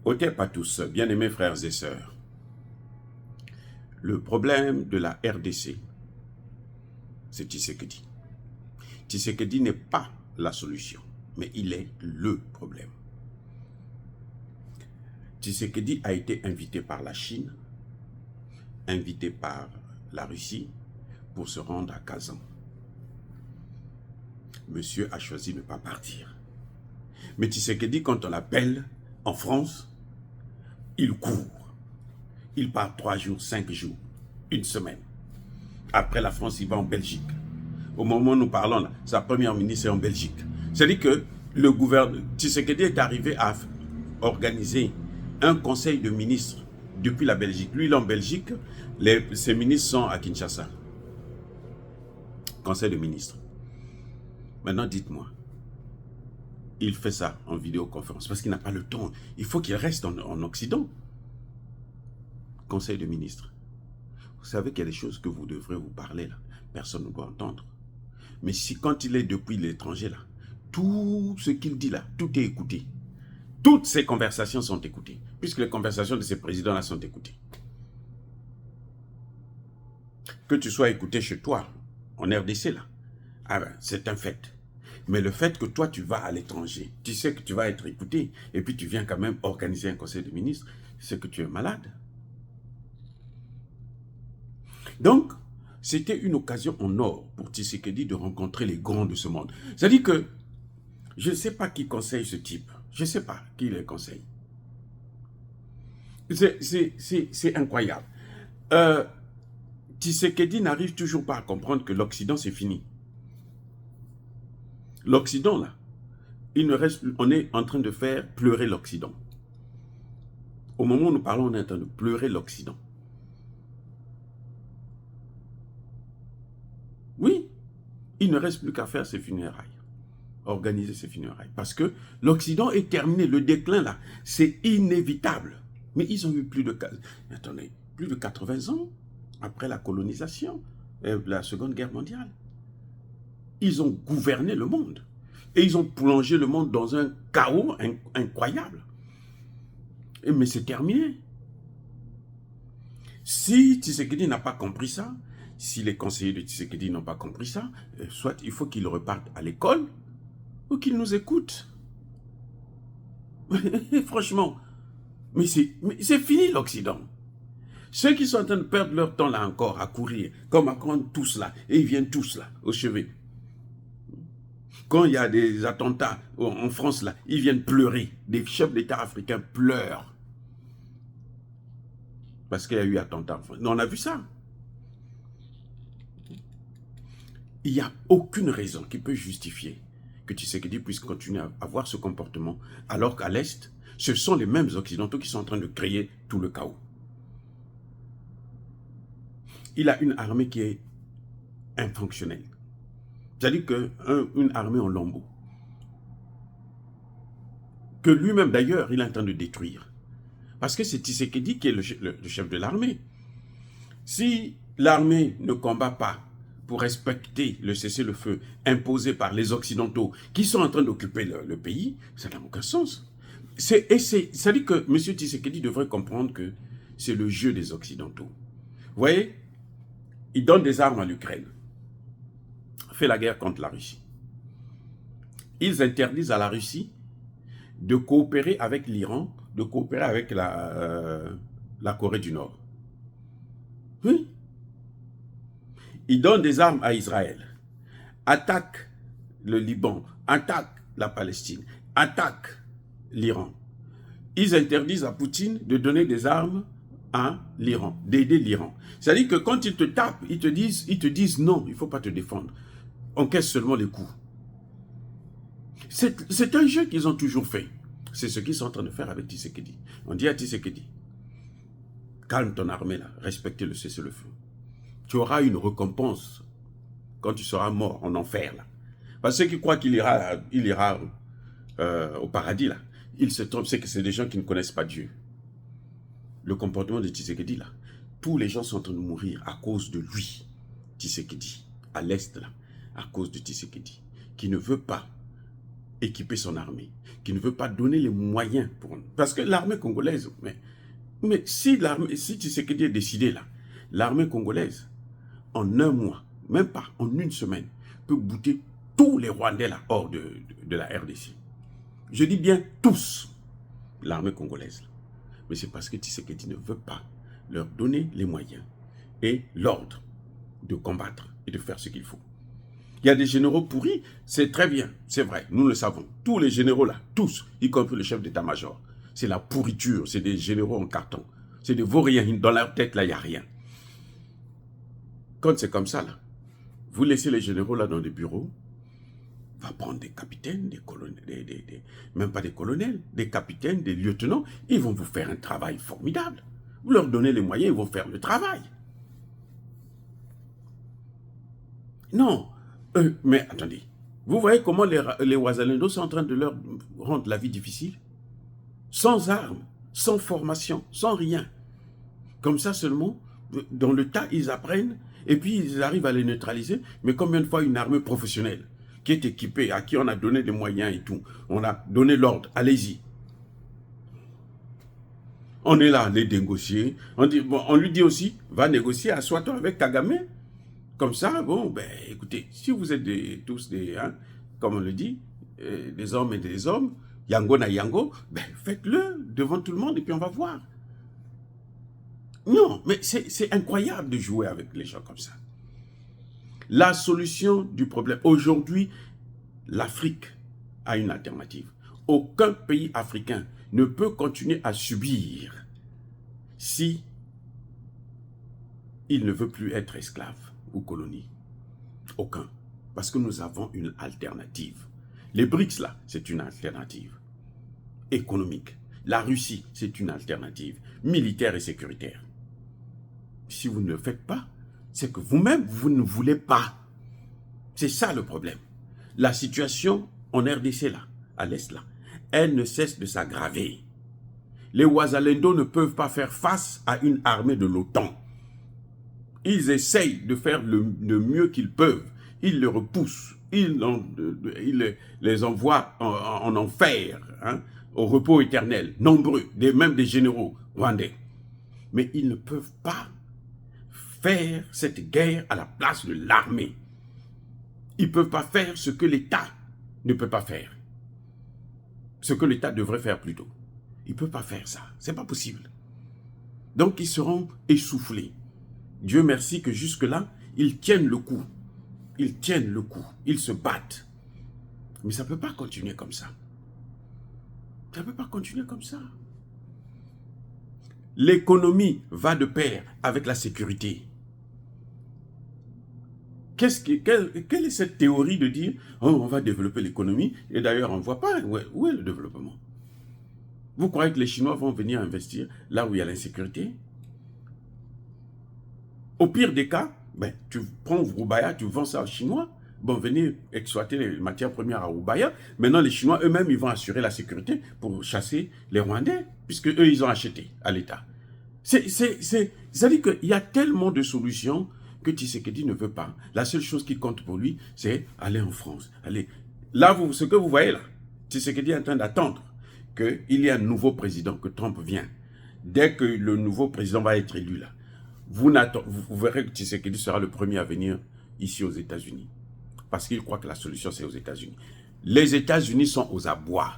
Otep à tous, bien-aimés frères et sœurs. Le problème de la RDC, c'est Tshisekedi. Tshisekedi n'est pas la solution, mais il est le problème. Tshisekedi a été invité par la Chine, invité par la Russie pour se rendre à Kazan. Monsieur a choisi de ne pas partir. Mais Tshisekedi, quand on l'appelle en France, il court. Il part 3 jours, 5 jours, une semaine. Après la France, il va en Belgique. Au moment où nous parlons, là, sa première ministre est en Belgique. C'est-à-dire que le gouvernement Tshisekedi est arrivé à organiser un conseil de ministres depuis la Belgique. Lui, il est en Belgique, ses ministres sont à Kinshasa. Conseil de ministres. Maintenant, dites-moi, il fait ça en vidéoconférence parce qu'il n'a pas le temps. Il faut qu'il reste en Occident. Conseil de ministres. Vous savez qu'il y a des choses que vous devrez vous parler là. Personne ne doit entendre. Mais si quand il est depuis l'étranger là, tout ce qu'il dit là, tout est écouté. Toutes ces conversations sont écoutées. Puisque les conversations de ces présidents là sont écoutées. Que tu sois écouté chez toi, en RDC là, ah ben, c'est un fait. Mais le fait que toi tu vas à l'étranger, tu sais que tu vas être écouté, et puis tu viens quand même organiser un conseil de ministres, c'est que tu es malade. Donc, c'était une occasion en or pour Tshisekedi de rencontrer les grands de ce monde. C'est-à-dire que, je ne sais pas qui conseille ce type. Je ne sais pas qui les conseille. C'est incroyable. Tshisekedi n'arrive toujours pas à comprendre que l'Occident, c'est fini. L'Occident, là, on est en train de faire pleurer l'Occident. Au moment où nous parlons, on est en train de pleurer l'Occident. Oui, il ne reste plus qu'à faire ses funérailles. Organiser ses funérailles. Parce que l'Occident est terminé. Le déclin, là, c'est inévitable. Mais ils ont eu plus de 80 ans après la colonisation, la Seconde Guerre mondiale. Ils ont gouverné le monde. Et ils ont plongé le monde dans un chaos incroyable. Mais c'est terminé. Si Tshisekedi n'a pas compris ça, si les conseillers de Tshisekedi n'ont pas compris ça, soit il faut qu'ils repartent à l'école, ou qu'ils nous écoutent. Franchement, mais c'est fini l'Occident. Ceux qui sont en train de perdre leur temps là encore à courir, comme Macron, tous là, et ils viennent tous là, au chevet. Quand il y a des attentats en France là, ils viennent pleurer. Des chefs d'État africains pleurent. Parce qu'il y a eu attentat en France. On a vu ça. Il n'y a aucune raison qui peut justifier que Tshisekedi puisse continuer à avoir ce comportement, alors qu'à l'Est, ce sont les mêmes Occidentaux qui sont en train de créer tout le chaos. Il a une armée qui est infonctionnelle. C'est-à-dire qu'une armée en lambeaux. Que lui-même, d'ailleurs, il est en train de détruire. Parce que c'est Tshisekedi qui est le chef de l'armée. Si l'armée ne combat pas pour respecter le cessez-le-feu imposé par les Occidentaux qui sont en train d'occuper le pays, ça n'a aucun sens. C'est-à-dire que M. Tshisekedi devrait comprendre que c'est le jeu des Occidentaux. Vous voyez, il donne des armes à l'Ukraine, fait la guerre contre la Russie. Ils interdisent à la Russie de coopérer avec l'Iran, de coopérer avec la Corée du Nord. Oui. Ils donnent des armes à Israël, attaquent le Liban, attaquent la Palestine, attaquent l'Iran. Ils interdisent à Poutine de donner des armes à l'Iran, d'aider l'Iran. C'est-à-dire que quand ils te tapent, ils te disent non, il ne faut pas te défendre. On caisse seulement les coups. C'est un jeu qu'ils ont toujours fait. C'est ce qu'ils sont en train de faire avec Tshisekedi. On dit à Tshisekedi, calme ton armée là, respectez le cessez-le-feu. Tu auras une récompense quand tu seras mort en enfer là. Parce que ceux qui croient qu'il ira au paradis là, ils se trompent, c'est que c'est des gens qui ne connaissent pas Dieu. Le comportement de Tshisekedi là, tous les gens sont en train de mourir à cause de lui, Tshisekedi, à l'Est là, à cause de Tshisekedi, qui ne veut pas équiper son armée, qui ne veut pas donner les moyens pour... Parce que l'armée congolaise, mais si Tshisekedi est décidé là, l'armée congolaise, en un mois, même pas, en une semaine, peut bouter tous les Rwandais là, hors de la RDC. Je dis bien tous, l'armée congolaise. Mais c'est parce que Tshisekedi ne veut pas leur donner les moyens et l'ordre de combattre et de faire ce qu'il faut. Il y a des généraux pourris, c'est très bien, c'est vrai, nous le savons. Tous les généraux là, tous, y compris le chef d'état-major, c'est la pourriture, c'est des généraux en carton. C'est des vauriens, dans leur tête là, il n'y a rien. Quand c'est comme ça là, vous laissez les généraux là dans des bureaux, va prendre des capitaines, des colonels, même pas des colonels, des capitaines, des lieutenants, ils vont vous faire un travail formidable. Vous leur donnez les moyens, ils vont faire le travail. Non, mais attendez, vous voyez comment les Ouazalendo sont en train de leur rendre la vie difficile? Sans armes, sans formation, sans rien. Comme ça seulement, dans le tas, ils apprennent, et puis ils arrivent à les neutraliser, mais combien de fois une armée professionnelle qui est équipée, à qui on a donné des moyens et tout, on a donné l'ordre, allez-y. On est là, les négocier. On lui dit aussi, va négocier, assois-toi avec Kagame. Comme ça, bon, ben, écoutez, si vous êtes tous des, hein, comme on le dit, des hommes et des hommes, Yango na Yango, ben, faites-le devant tout le monde et puis on va voir. Non, mais c'est incroyable de jouer avec les gens comme ça. La solution du problème, aujourd'hui, l'Afrique a une alternative. Aucun pays africain ne peut continuer à subir si il ne veut plus être esclave ou colonie. Aucun. Parce que nous avons une alternative. Les BRICS, là, c'est une alternative économique. La Russie, c'est une alternative militaire et sécuritaire. Si vous ne le faites pas, c'est que vous-même, vous ne voulez pas. C'est ça le problème. La situation en RDC, là, à l'Est, là, elle ne cesse de s'aggraver. Les Ouazalendo ne peuvent pas faire face à une armée de l'OTAN. Ils essayent de faire le mieux qu'ils peuvent. Ils les repoussent. Ils les envoient en enfer, hein, au repos éternel, nombreux, même des généraux rwandais. Mais ils ne peuvent pas faire cette guerre à la place de l'armée. Ils ne peuvent pas faire ce que l'État ne peut pas faire. Ce que l'État devrait faire plutôt. Ils ne peuvent pas faire ça. Ce n'est pas possible. Donc ils seront essoufflés. Dieu merci que jusque-là, ils tiennent le coup. Ils tiennent le coup. Ils se battent. Mais ça ne peut pas continuer comme ça. Ça ne peut pas continuer comme ça. L'économie va de pair avec la sécurité. Quelle est cette théorie de dire oh, on va développer l'économie et d'ailleurs on ne voit pas où est le développement? Vous croyez que les Chinois vont venir investir là où il y a l'insécurité? Au pire des cas, ben, tu prends Roubaïa, tu vends ça aux Chinois, bon, venez exploiter les matières premières à Roubaïa. Maintenant, les Chinois eux-mêmes, ils vont assurer la sécurité pour chasser les Rwandais, puisque eux, ils ont acheté à l'État. C'est-à-dire qu'il y a tellement de solutions que Tshisekedi ne veut pas. La seule chose qui compte pour lui, c'est aller en France. Aller. Là, ce que vous voyez là, Tshisekedi est en train d'attendre qu'il y ait un nouveau président, que Trump vienne. Dès que le nouveau président va être élu là, vous verrez que Tshisekedi sera le premier à venir ici aux États-Unis. Parce qu'il croit que la solution, c'est aux États-Unis. Les États-Unis sont aux abois.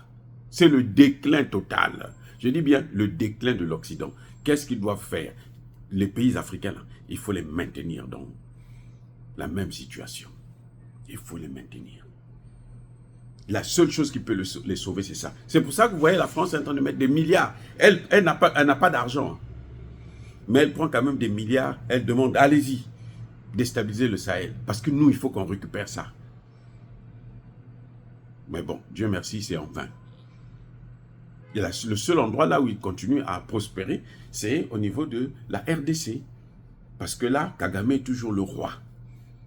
C'est le déclin total. Je dis bien le déclin de l'Occident. Qu'est-ce qu'ils doivent faire? Les pays africains, là, il faut les maintenir dans la même situation. Il faut les maintenir. La seule chose qui peut les sauver, c'est ça. C'est pour ça que vous voyez la France est en train de mettre des milliards. Elle n'a pas d'argent. Mais elle prend quand même des milliards. Elle demande, allez-y, déstabiliser le Sahel. Parce que nous, il faut qu'on récupère ça. Mais bon, Dieu merci, c'est en vain. Et le seul endroit là où il continue à prospérer, c'est au niveau de la RDC. Parce que là, Kagame est toujours le roi.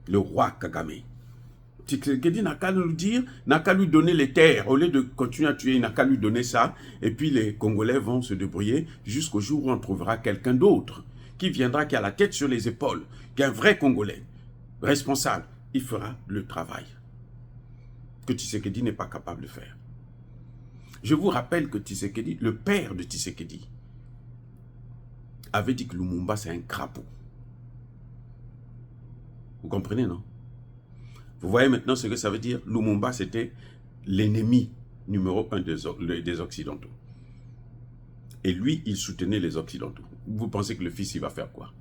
Le roi Kagame. Tshisekedi n'a qu'à nous dire, n'a qu'à lui donner les terres. Au lieu de continuer à tuer, il n'a qu'à lui donner ça. Et puis les Congolais vont se débrouiller jusqu'au jour où on trouvera quelqu'un d'autre qui viendra, qui a la tête sur les épaules, qui est un vrai Congolais, responsable. Il fera le travail. que Tshisekedi n'est pas capable de faire. Je vous rappelle que Tshisekedi, le père de Tshisekedi, avait dit que Lumumba c'est un crapaud. Vous comprenez, non? Vous voyez maintenant ce que ça veut dire? Lumumba c'était l'ennemi numéro 1 des Occidentaux. Et lui, il soutenait les Occidentaux. Vous pensez que le fils, il va faire quoi?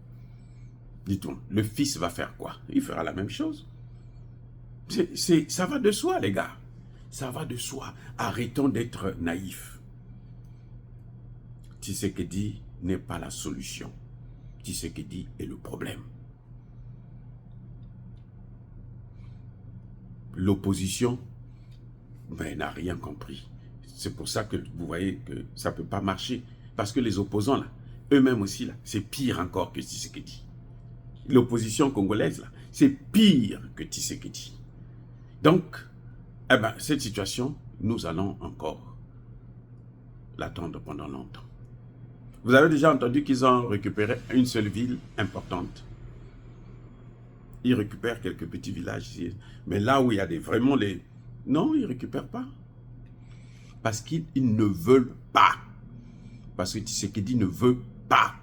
Dites-moi, le fils va faire quoi? Il fera la même chose. Ça va de soi, les gars. Ça va de soi. Arrêtons d'être naïfs. Tshisekedi n'est pas la solution. Tshisekedi est le problème. L'opposition n'a rien compris. C'est pour ça que vous voyez que ça ne peut pas marcher. Parce que les opposants, là, eux-mêmes aussi, là, c'est pire encore que Tshisekedi. L'opposition congolaise, là, c'est pire que Tshisekedi. Donc, cette situation, nous allons encore l'attendre pendant longtemps. Vous avez déjà entendu qu'ils ont récupéré une seule ville importante. Ils récupèrent quelques petits villages ici. Mais là où il y a vraiment les... Non, ils ne récupèrent pas. Parce qu'ils ne veulent pas. Parce que Tshisekedi ne veut pas.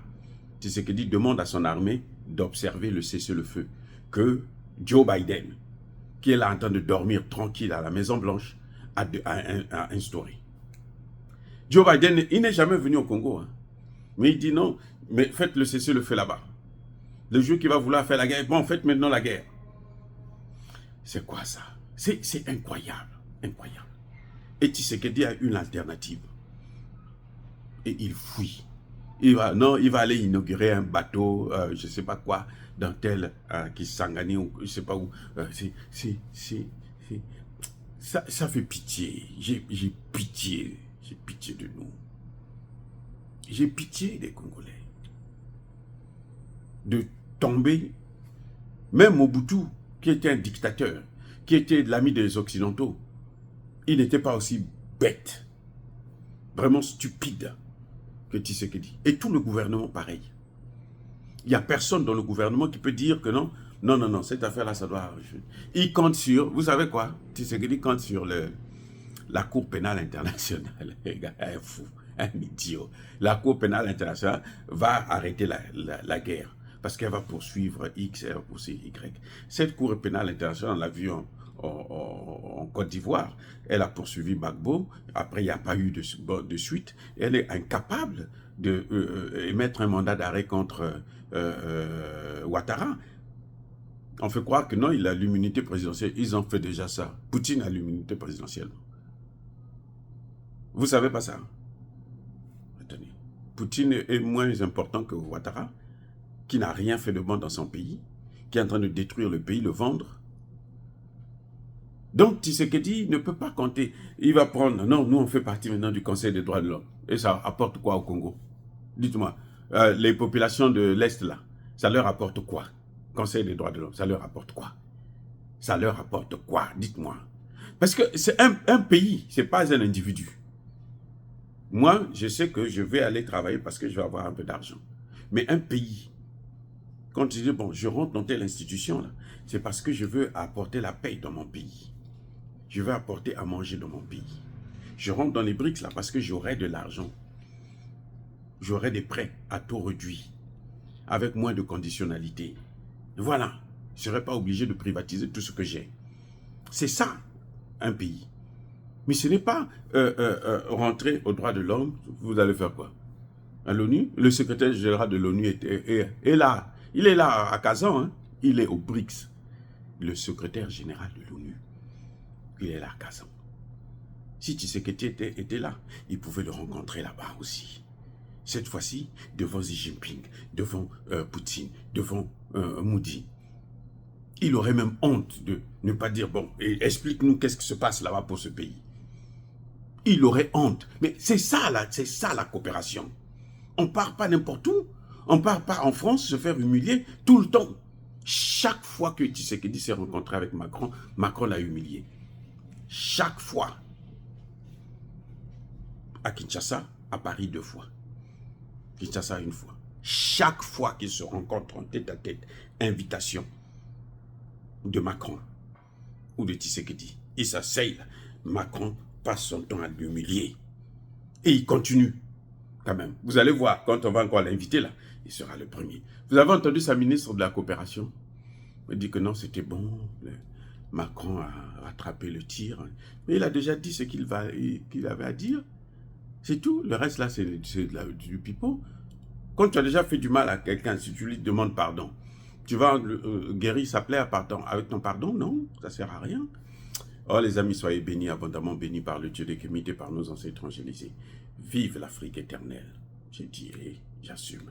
Tshisekedi demande à son armée d'observer le cessez-le-feu que Joe Biden, qui est là en train de dormir tranquille à la Maison Blanche, a instauré. Joe Biden, il n'est jamais venu au Congo. Hein. Mais il dit non, mais faites le cessez-le-feu là-bas. Le jour qui va vouloir faire la guerre, bon, faites maintenant la guerre. C'est quoi ça? C'est incroyable, incroyable. Et Tshisekedi a une alternative. Et il fuit. Il va aller inaugurer un bateau, je ne sais pas quoi, dans tel Kisangani, ou je ne sais pas où. Ça fait pitié. J'ai pitié. J'ai pitié de nous. J'ai pitié des Congolais. De tomber, même Mobutu, qui était un dictateur, qui était l'ami des Occidentaux, il n'était pas aussi bête, vraiment stupide que Tshisekedi. Et tout le gouvernement, pareil. Il n'y a personne dans le gouvernement qui peut dire que non, cette affaire-là, ça doit... Il compte sur, vous savez quoi? Tshisekedi compte sur la Cour pénale internationale. Les gars, un fou, un idiot. La Cour pénale internationale va arrêter la guerre parce qu'elle va poursuivre X, elle va poursuivre Y. Cette Cour pénale internationale, on l'a vu en Côte d'Ivoire, elle a poursuivi Gbagbo, après il n'y a pas eu de suite, elle est incapable d'émettre un mandat d'arrêt contre Ouattara. On fait croire que non, il a l'immunité présidentielle, ils ont fait déjà ça. Poutine a l'immunité présidentielle. Vous ne savez pas ça? Attendez. Poutine est moins important que Ouattara, qui n'a rien fait de bon dans son pays, qui est en train de détruire le pays, le vendre. Donc Tshisekedi ne peut pas compter. Il va prendre, non, nous on fait partie maintenant du Conseil des droits de l'homme. Et ça apporte quoi au Congo? Dites-moi, les populations de l'Est là, ça leur apporte quoi? Conseil des droits de l'homme, ça leur apporte quoi? Ça leur apporte quoi? Dites-moi. Parce que c'est un pays, ce n'est pas un individu. Moi, je sais que je vais aller travailler parce que je vais avoir un peu d'argent. Mais un pays, quand tu dis, bon, je rentre dans telle institution, là, c'est parce que je veux apporter la paix dans mon pays. Je veux apporter à manger dans mon pays. Je rentre dans les BRICS, là, parce que j'aurai de l'argent. J'aurai des prêts à taux réduit, avec moins de conditionnalité. Voilà. Je ne serai pas obligé de privatiser tout ce que j'ai. C'est ça, un pays. Mais ce n'est pas rentrer aux droits de l'homme, vous allez faire quoi? À l'ONU, le secrétaire général de l'ONU est là. Il est là à Kazan, hein? Il est au BRICS. Le secrétaire général de l'ONU, il est là à Kazan. Si Tshisekedi était là, il pouvait le rencontrer là-bas aussi. Cette fois-ci, devant Xi Jinping, devant Poutine, devant Moudi. Il aurait même honte de ne pas dire, bon, explique-nous qu'est-ce qui se passe là-bas pour ce pays. Il aurait honte. Mais c'est ça la coopération. On ne part pas n'importe où. On ne part pas en France se faire humilier tout le temps. Chaque fois que Tshisekedi s'est rencontré avec Macron, Macron l'a humilié. Chaque fois. À Kinshasa, à Paris 2 fois. Kinshasa 1 fois. Chaque fois qu'ils se rencontrent en tête à tête, invitation de Macron ou de Tshisekedi. il s'asseye là. Macron passe son temps à l'humilier. Et il continue, quand même. Vous allez voir, quand on va encore l'inviter là, il sera le premier. Vous avez entendu sa ministre de la coopération? Il dit que non, c'était bon. Macron a rattrapé le tir. Mais il a déjà dit ce qu'il avait à dire. C'est tout. Le reste là, c'est du pipeau. Quand tu as déjà fait du mal à quelqu'un, si tu lui demandes pardon, tu vas guérir sa plaie avec ton pardon? Non, ça ne sert à rien. Oh les amis, soyez bénis, abondamment bénis par le Dieu des Kémites et par nos ancêtres évangélisés. Vive l'Afrique éternelle. J'ai dit et j'assume.